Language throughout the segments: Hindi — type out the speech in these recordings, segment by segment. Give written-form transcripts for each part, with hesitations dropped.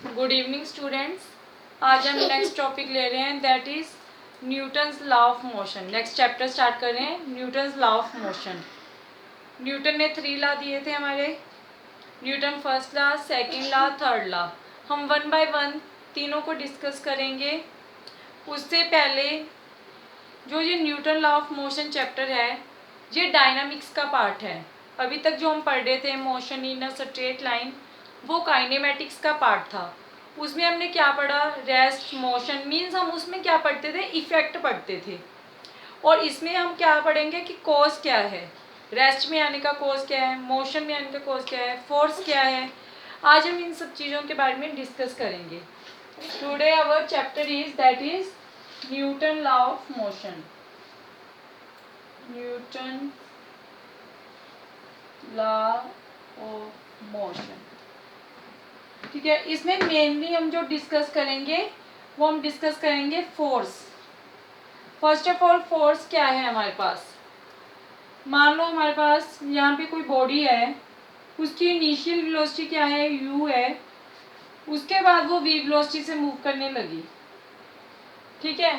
Good evening students. आज हम नेक्स्ट टॉपिक ले रहे हैं, that is Newton's law of motion. Next chapter start कर रहे हैं, Newton's law of motion. Newton ने 3 लॉ दिए थे हमारे, Newton first law, second law, third law. हम 1 बाय 1 तीनों को डिस्कस करेंगे। उससे पहले जो ये Newton law of motion chapter है, ये डायनामिक्स का पार्ट है। अभी तक जो हम पढ़ रहे थे, motion in a straight line, वो काइनेमेटिक्स का पार्ट था। उसमें हमने क्या पढ़ा, रेस्ट, मोशन, मीन्स हम उसमें क्या पढ़ते थे, इफेक्ट पढ़ते थे। और इसमें हम क्या पढ़ेंगे कि कॉज क्या है, रेस्ट में आने का कॉज क्या है, मोशन में आने का कॉज क्या है, फोर्स क्या है। आज हम इन सब चीज़ों के बारे में डिस्कस करेंगे। Today our chapter is that is Newton law of motion. Newton law of motion, ठीक है। इसमें मेनली हम जो डिस्कस करेंगे वो हम डिस्कस करेंगे force. First of all force क्या है हमारे पास। मान लो हमारे पास यहाँ पे कोई बॉडी है, उसकी इनिशियल वेलोसिटी क्या है, u है। उसके बाद वो v वेलोसिटी से मूव करने लगी, ठीक है।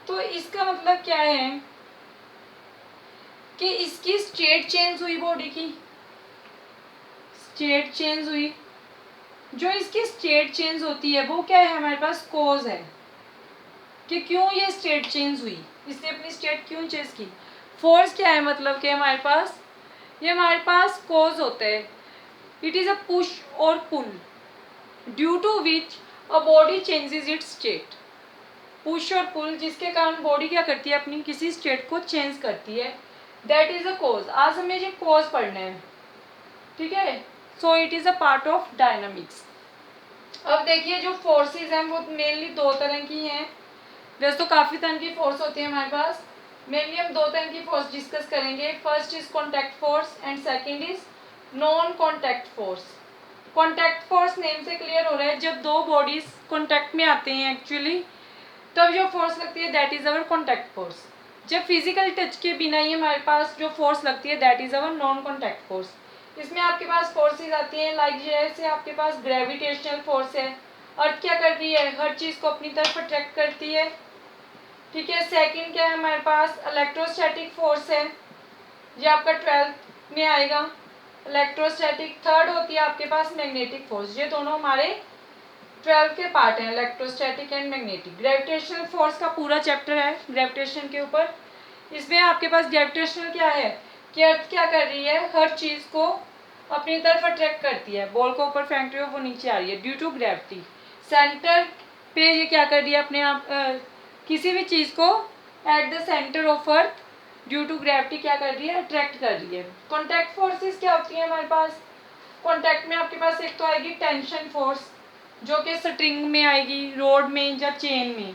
तो इसका मतलब क्या है कि इसकी स्टेट चेंज हुई, बॉडी की स्टेट चेंज हुई। जो इसकी स्टेट चेंज होती है वो क्या है, हमारे पास कॉज है कि क्यों ये स्टेट चेंज हुई, इसने अपनी स्टेट क्यों चेंज की। फोर्स क्या है, मतलब कि हमारे पास ये हमारे पास कॉज होता है। इट इज अ पुश और pull due to which a body changes its state. Push और पुल जिसके कारण बॉडी क्या करती है, अपनी किसी स्टेट को चेंज करती है, दैट इज अ कॉज। आज हमें ये कॉज पढ़ना है, ठीक है। So it is a part of dynamics. अब देखिए जो फोर्सेस हैं वो मेनली 2 तरह की हैं। वैसे तो काफ़ी तरह की फोर्स होती है हमारे पास, मेनली हम 2 तरह की फोर्स डिस्कस करेंगे। First is contact force and second is non contact force. Contact force name से क्लियर हो रहा है, जब 2 बॉडीज कॉन्टैक्ट में आते हैं एक्चुअली, तब जो फोर्स लगती है that is our contact force. जब फिजिकल टच के बिना ही हमारे पास जो फोर्स लगती है that is our non contact force. इसमें आपके पास फोर्सेज आती हैं लाइक जैसे आपके पास ग्रेविटेशनल फोर्स है, अर्थ क्या कर रही है, हर चीज़ को अपनी तरफ अट्रैक्ट करती है, ठीक है। सेकंड क्या है हमारे पास, इलेक्ट्रोस्टैटिक फोर्स है, ये आपका 12th में आएगा, इलेक्ट्रोस्टैटिक। थर्ड होती है आपके पास मैग्नेटिक फोर्स। ये दोनों हमारे 12 के पार्ट हैं, electrostatic and magnetic. Gravitational force का पूरा चैप्टर है ग्रेविटेशन के ऊपर। इसमें आपके पास ग्रेविटेशनल क्या है कि अर्थ क्या कर रही है, हर चीज़ को अपनी तरफ अट्रैक्ट करती है। बॉल को ऊपर फेंक रही हो, वो नीचे आ रही है ड्यू टू ग्रेविटी। सेंटर पे ये क्या कर रही है, अपने आप किसी भी चीज़ को at the centre of earth due to gravity क्या कर रही है, अट्रैक्ट कर रही है। कॉन्टैक्ट फोर्सेस क्या होती है हमारे पास, कॉन्टैक्ट में आपके पास एक तो आएगी टेंशन फोर्स, जो कि स्ट्रिंग में आएगी, रोड में या चेन में।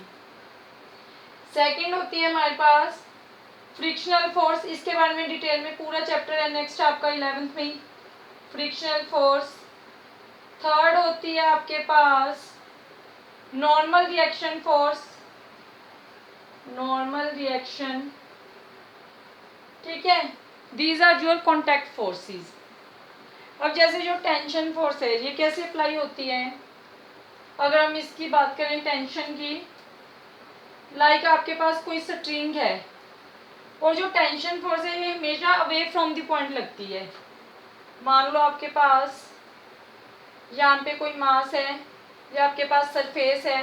सेकंड होती है हमारे पास फ्रिक्शनल फोर्स, इसके बारे में डिटेल में पूरा चैप्टर है नेक्स्ट आपका 11th में ही, फ्रिक्शनल फोर्स। थर्ड होती है आपके पास normal reaction force, normal reaction, ठीक है। These are your contact forces. अब जैसे जो टेंशन फोर्स है ये कैसे अप्लाई होती है, अगर हम इसकी बात करें टेंशन की, लाइक आपके पास कोई स्ट्रिंग है और जो टेंशन फोर्स है ये हमेशा अवे फ्रॉम द पॉइंट लगती है। मान लो आपके पास यहाँ पे कोई मास है या आपके पास सरफेस है,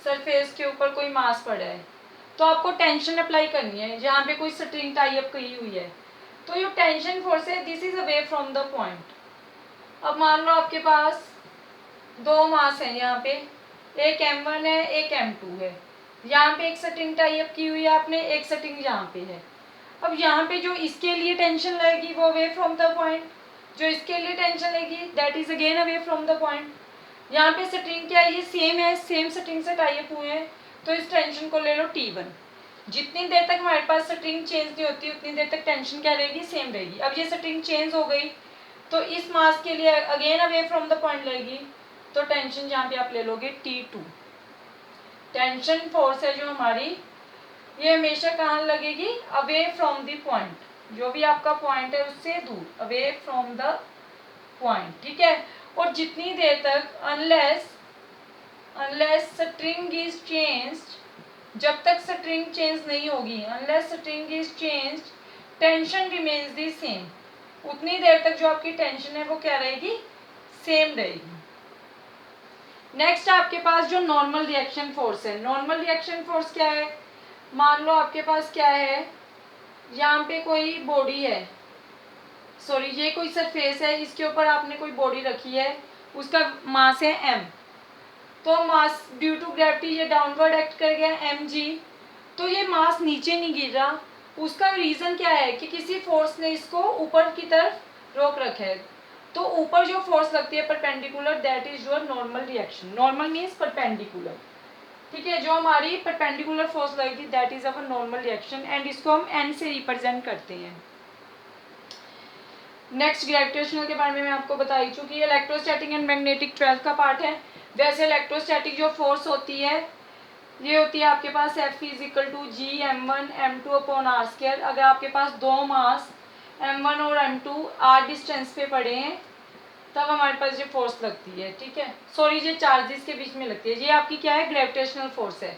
सरफेस के ऊपर कोई मास पड़ा है, तो आपको टेंशन अप्लाई करनी है जहाँ पे कोई स्ट्रिंग टाई अप की हुई है। तो ये टेंशन फोर्स है, this is away from the point. अब मान लो आपके पास 2 मास हैं यहाँ पे, एक m1 है एक m2 है। यहाँ पे एक स्ट्रिंग टाई अप की हुई है आपने, एक स्ट्रिंग यहाँ पे है। अब यहाँ पे जो इसके लिए टेंशन लगेगी वो अवे फ्रॉम द पॉइंट, जो इसके लिए टेंशन लगेगी that is again away from the point. यहाँ पे स्ट्रिंग क्या है, ये सेम है, सेम स्ट्रिंग से टाई अप हुए हैं, तो इस टेंशन को ले लो T1। जितनी देर तक हमारे पास स्ट्रिंग चेंज नहीं होती उतनी देर तक टेंशन क्या रहेगी, सेम रहेगी। अब ये स्ट्रिंग चेंज हो गई तो इस मास के लिए again away from the point लगेगी, तो टेंशन यहाँ पे आप ले लोगे T2। टेंशन फोर्स है जो हमारी, ये हमेशा कहाँ लगेगी, अवे फ्रॉम द पॉइंट, जो भी आपका पॉइंट है उससे दूर, अवे फ्रॉम द पॉइंट, ठीक है। और जितनी देर तक अनलेस स्ट्रिंग इज चेंज्ड, जब तक स्ट्रिंग चेंज नहीं होगी, unless string is changed tension remains the same, उतनी देर तक जो आपकी टेंशन है वो क्या रहेगी, सेम रहेगी। नेक्स्ट आपके पास जो नॉर्मल रिएक्शन फोर्स है, नॉर्मल रिएक्शन फोर्स क्या है, मान लो आपके पास क्या है, यहाँ पे कोई बॉडी है, सॉरी ये कोई सरफेस है, इसके ऊपर आपने कोई बॉडी रखी है, उसका मास है m, तो मास ड्यू टू ग्रेविटी ये डाउनवर्ड एक्ट कर गया mg, तो ये मास नीचे नहीं गिर रहा, उसका रीज़न क्या है कि किसी फोर्स ने इसको ऊपर की तरफ रोक रखा है, तो ऊपर जो फोर्स लगती है perpendicular, that is your normal reaction. Normal means perpendicular, ठीक है, जो हमारी परपेंडिकुलर फोर्स लगेगी that is our normal reaction, and इसको हम n से रिप्रेजेंट करते हैं। नेक्स्ट ग्रेविटेशनल के बारे में मैं आपको बताई चुकी, इलेक्ट्रोस्टैटिक एंड मैग्नेटिक 12th का पार्ट है। वैसे इलेक्ट्रोस्टैटिक जो फोर्स होती है ये होती है आपके पास F is equal to G m1 m2 upon R square. अगर आपके पास दो मास m1 और m2 r डिस्टेंस पे पड़े हैं तब हमारे पास ये फोर्स लगती है, ठीक है, सॉरी ये चार्जेस के बीच में लगती है, ये आपकी क्या है, ग्रेविटेशनल फोर्स है,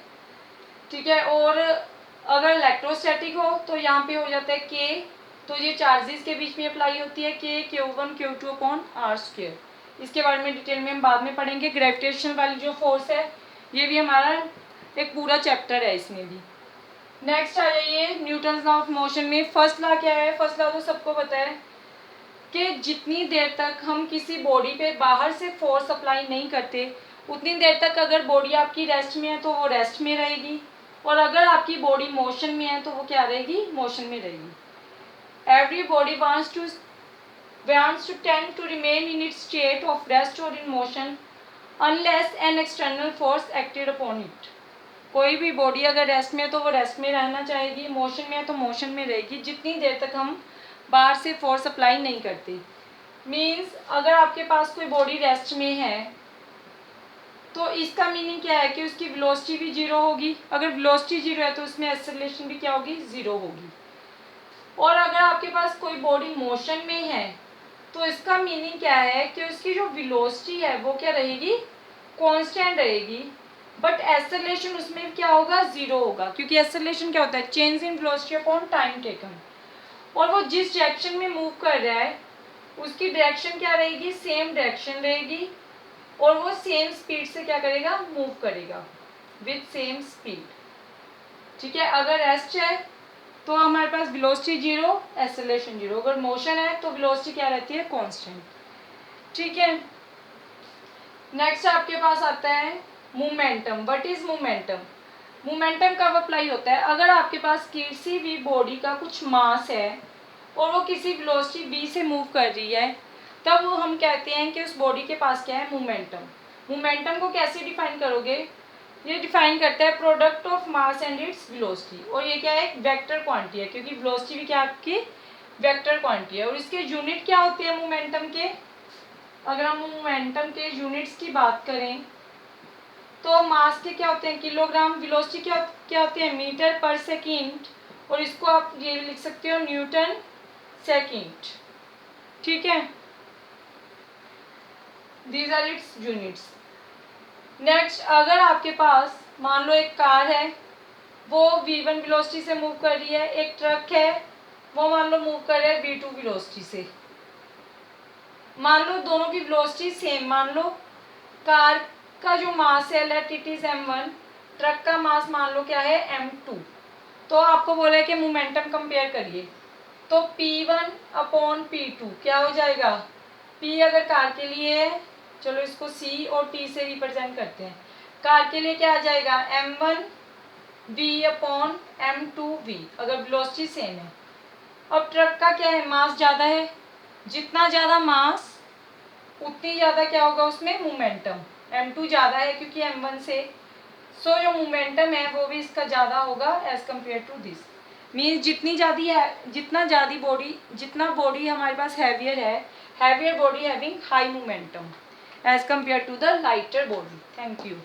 ठीक है। और अगर इलेक्ट्रोस्टैटिक हो तो यहाँ पे हो जाता है k, तो ये चार्जेस के बीच में अप्लाई होती है k q1 q2 upon R square. इसके बारे में डिटेल में हम बाद में पढ़ेंगे। ग्रेविटेशन वाली जो फोर्स है ये भी हमारा एक पूरा चैप्टर है इसमें भी। नेक्स्ट आ जाइए न्यूटन्स लॉ ऑफ मोशन में। फर्स्ट लॉ क्या है, फर्स्ट लॉ तो सबको पता है कि जितनी देर तक हम किसी बॉडी पे बाहर से फोर्स अप्लाई नहीं करते उतनी देर तक अगर बॉडी आपकी रेस्ट में है तो वो रेस्ट में रहेगी, और अगर आपकी बॉडी मोशन में है तो वो क्या रहेगी, मोशन में रहेगी। Every body wants to tend to remain in its state of rest or in motion unless an external force acted upon it। कोई भी बॉडी अगर रेस्ट में है तो वो रेस्ट में रहना चाहेगी, मोशन में है तो मोशन में रहेगी, जितनी देर तक हम बाहर से फोर्स अप्लाई नहीं करते। मीन्स अगर आपके पास कोई बॉडी रेस्ट में है तो इसका मीनिंग क्या है कि उसकी वेलोसिटी भी जीरो होगी, अगर वेलोसिटी जीरो है तो उसमें एक्सेलरेशन भी क्या होगी, जीरो होगी। और अगर आपके पास कोई बॉडी मोशन में है तो इसका मीनिंग क्या है कि उसकी जो वेलोसिटी है वो क्या रहेगी, कांस्टेंट रहेगी, बट एक्सेलरेशन उसमें क्या होगा, जीरो होगा, क्योंकि एक्सेलरेशन क्या होता है, change in velocity upon time taken. और वो जिस डायरेक्शन में मूव कर रहा है उसकी डायरेक्शन क्या रहेगी, सेम डायरेक्शन रहेगी, और वो सेम स्पीड से क्या करेगा, मूव करेगा विथ सेम स्पीड, ठीक है। अगर रेस्ट है तो हमारे पास वेलोसिटी जीरो, एक्सेलरेशन जीरो, अगर मोशन है तो वेलोसिटी क्या रहती है, कांस्टेंट, ठीक है। नेक्स्ट आपके पास आता है momentum. What is momentum, momentum कब अप्लाई होता है, अगर आपके पास किसी भी बॉडी का कुछ मास है और वो किसी वेलोसिटी v से मूव कर रही है तब वो हम कहते हैं कि उस बॉडी के पास क्या है, मोमेंटम। मोमेंटम को कैसे डिफाइन करोगे, ये डिफाइन करता है product of mass and its velocity, और ये क्या है, एक वेक्टर क्वांटिटी है, क्योंकि वेलोसिटी भी क्या आपकी वेक्टर क्वांटिटी है। और इसके यूनिट क्या होते हैं मोमेंटम के, अगर हम मोमेंटम के यूनिट्स की बात करें तो मास के क्या होते हैं, किलोग्राम, वेलोसिटी क्या होती है, मीटर पर सेकेंड, और इसको आप ये भी लिख सकते हो न्यूटन सेकेंड, ठीक है, these are its units. Next अगर आपके पास मान लो एक कार है वो v1 वेलोसिटी से मूव कर रही है, एक ट्रक है वो मान लो मूव कर रहा है v2 वेलोसिटी से, मान लो दोनों की वेलोसिटी सेम, मान लो कार का जो मास है let it is m1, truck का मास मान लो क्या है m2, तो आपको बोला है कि मोमेंटम कंपेयर करिए, तो p1 अपॉन p2 क्या हो जाएगा, p अगर कार के लिए है, चलो इसको c और t से रिप्रेजेंट करते हैं, कार के लिए क्या आ जाएगा m1 v upon m2 v, अगर वेलोसिटी सेम है। अब ट्रक का क्या है, मास ज़्यादा है, जितना ज़्यादा मास उतनी ज़्यादा क्या होगा उसमें मोमेंटम, m2 ज़्यादा है क्योंकि m1 से, सो जो मोमेंटम है वो भी इसका ज़्यादा होगा as compare to this. Means जितना बॉडी हमारे पास हैवियर है, heavier body having high momentum as compare to the lighter body. Thank you.